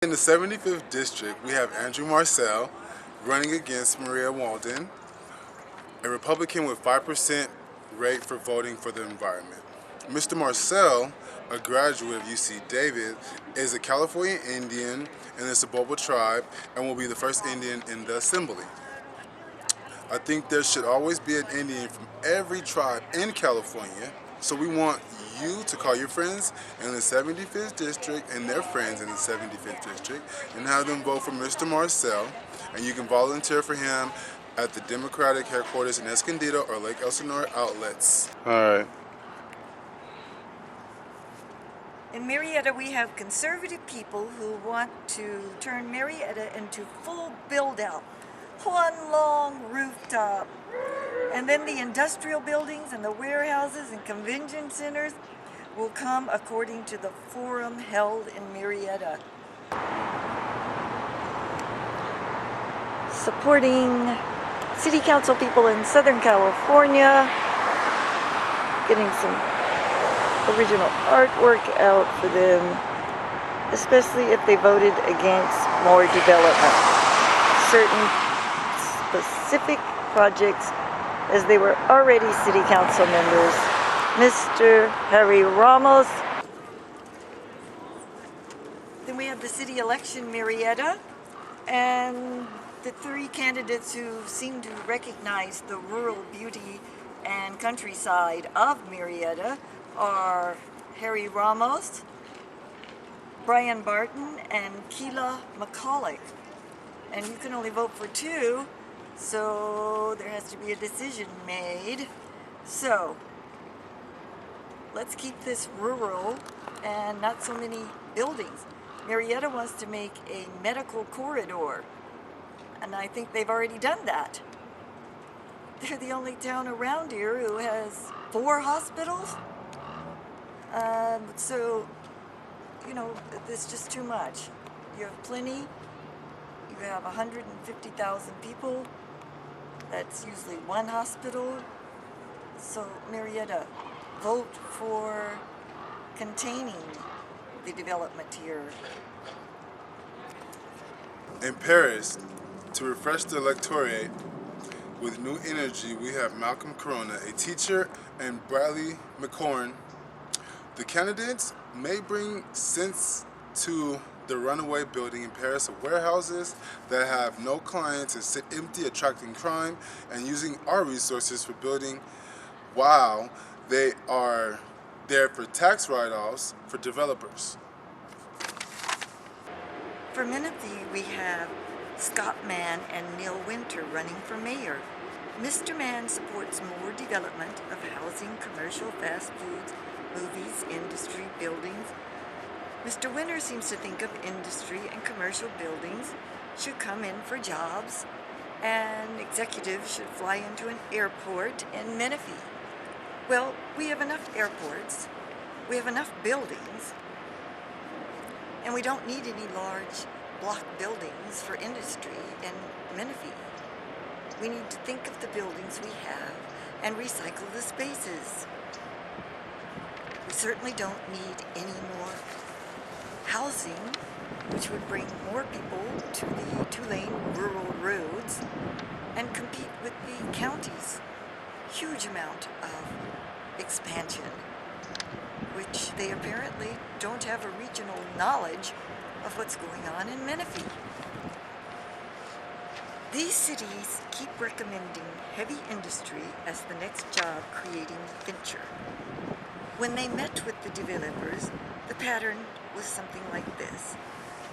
In the 75th District, we have Andrew Marcel running against Maria Walden, a Republican with 5% rate for voting for the environment. Mr. Marcel, a graduate of UC Davis, is a California Indian in the Saboba tribe and will be the first Indian in the assembly. I think there should always be an Indian from every tribe in California, so we want you to call your friends in the 75th District and their friends in the 75th District and have them vote for Mr. Marcel, and you can volunteer for him at the Democratic headquarters in Escondido or Lake Elsinore outlets. Alright. In Marietta, we have conservative people who want to turn Marietta into full build-out. One long rooftop. And then the industrial buildings and the warehouses and convention centers will come according to the forum held in Marietta. Supporting city council people in Southern California, getting some original artwork out for them, especially if they voted against more development. Certain specific projects, as they were already city council members. Mr. Harry Ramos. Then we have the city election Marietta, and the three candidates who seem to recognize the rural beauty and countryside of Marietta are Harry Ramos, Brian Barton, and Keela McCulloch. And you can only vote for two, so there has to be a decision made. So let's keep this rural and not so many buildings. Marietta wants to make a medical corridor, and I think they've already done that. They're the only town around here who has 4 hospitals. So, you know, it's just too much. You have plenty. You have 150,000 people. That's usually one hospital. So, Marietta, vote for containing the development here. In Paris, to refresh the electorate with new energy, we have Malcolm Corona, a teacher, and Bradley McCorn. The candidates may bring sense to the runaway building in Paris of warehouses that have no clients and sit empty, attracting crime, and using our resources for building while they are there for tax write-offs for developers. For Menifee, we have Scott Mann and Neil Winter running for mayor. Mr. Mann supports more development of housing, commercial, fast foods, movies, industry, buildings. Mr. Winter seems to think of industry and commercial buildings should come in for jobs, and executives should fly into an airport in Menifee. Well, we have enough airports, we have enough buildings, and we don't need any large block buildings for industry in Menifee. We need to think of the buildings we have and recycle the spaces. We certainly don't need any more housing, which would bring more people to the 2-lane rural roads and compete with the county's huge amount of expansion, which they apparently don't have a regional knowledge of what's going on in Menifee. These cities keep recommending heavy industry as the next job creating venture. When they met with the developers, the pattern was something like this.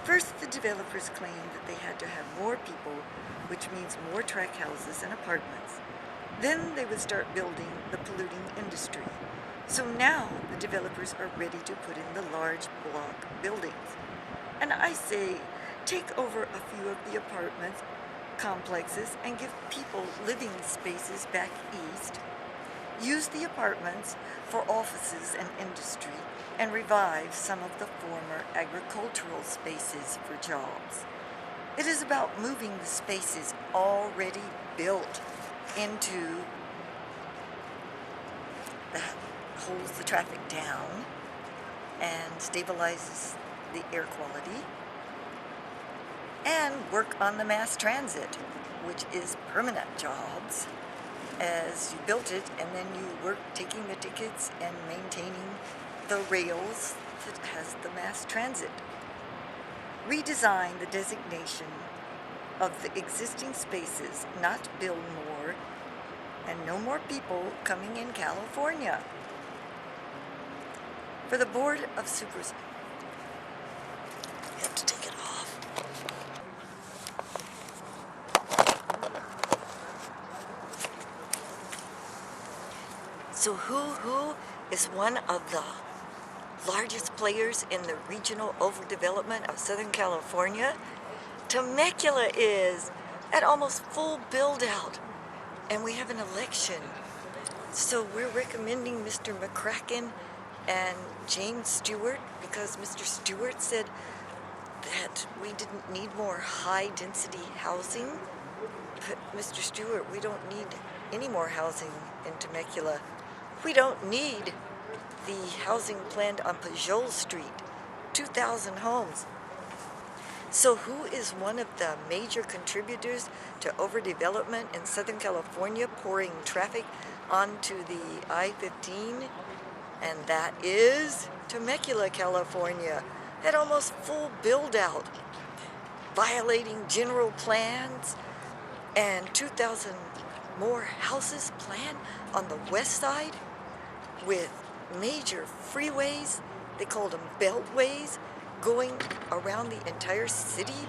First, the developers claimed that they had to have more people, which means more tract houses and apartments. Then they would start building the polluting industry. So now the developers are ready to put in the large block buildings. And I say, take over a few of the apartments complexes and give people living spaces back east. Use the apartments for offices and industry, and revive some of the former agricultural spaces for jobs. It is about moving the spaces already built into that holds the traffic down and stabilizes the air quality, and work on the mass transit, which is permanent jobs, as you built it and then you work taking the tickets and maintaining the rails that has the mass transit. Redesign the designation of the existing spaces, not build more, and no more people coming in California. For the Board of Supervisors, you have to take it off. So who is one of the largest players in the regional overdevelopment of Southern California? Temecula is at almost full build out, and we have an election. So we're recommending Mr. McCracken and James Stewart because Mr. Stewart said that we didn't need more high density housing. But Mr. Stewart, we don't need any more housing in Temecula. We don't need the housing planned on Pajol Street, 2,000 homes. So who is one of the major contributors to overdevelopment in Southern California, pouring traffic onto the I-15? And that is Temecula, California, at almost full build out, violating general plans, and 2,000 more houses planned on the west side with major freeways, they called them beltways, going around the entire city,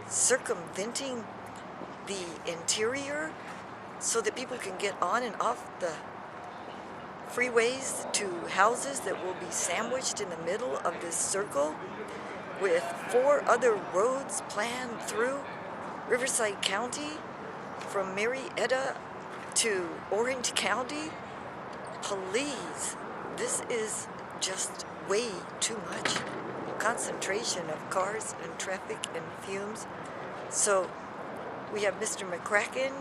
circumventing the interior so that people can get on and off the freeways to houses that will be sandwiched in the middle of this circle, with 4 other roads planned through Riverside County from Marietta to Orange County. Please, this is just way too much concentration of cars and traffic and fumes. So we have Mr. McCracken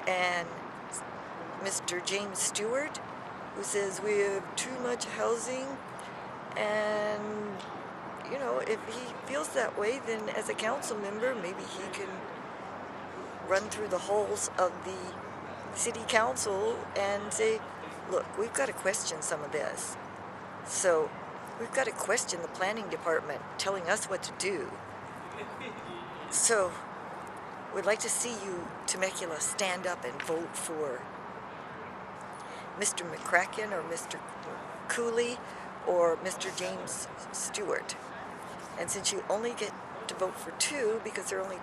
and Mr. James Stewart, who says we have too much housing, and you know, if he feels that way, then as a council member, maybe he can run through the halls of the city council and say, look, we've got to question some of this. So we've got to question the planning department telling us what to do. So we'd like to see you, Temecula, stand up and vote for Mr. McCracken or Mr. Cooley or Mr. James Stewart. And since you only get to vote for 2 because there are only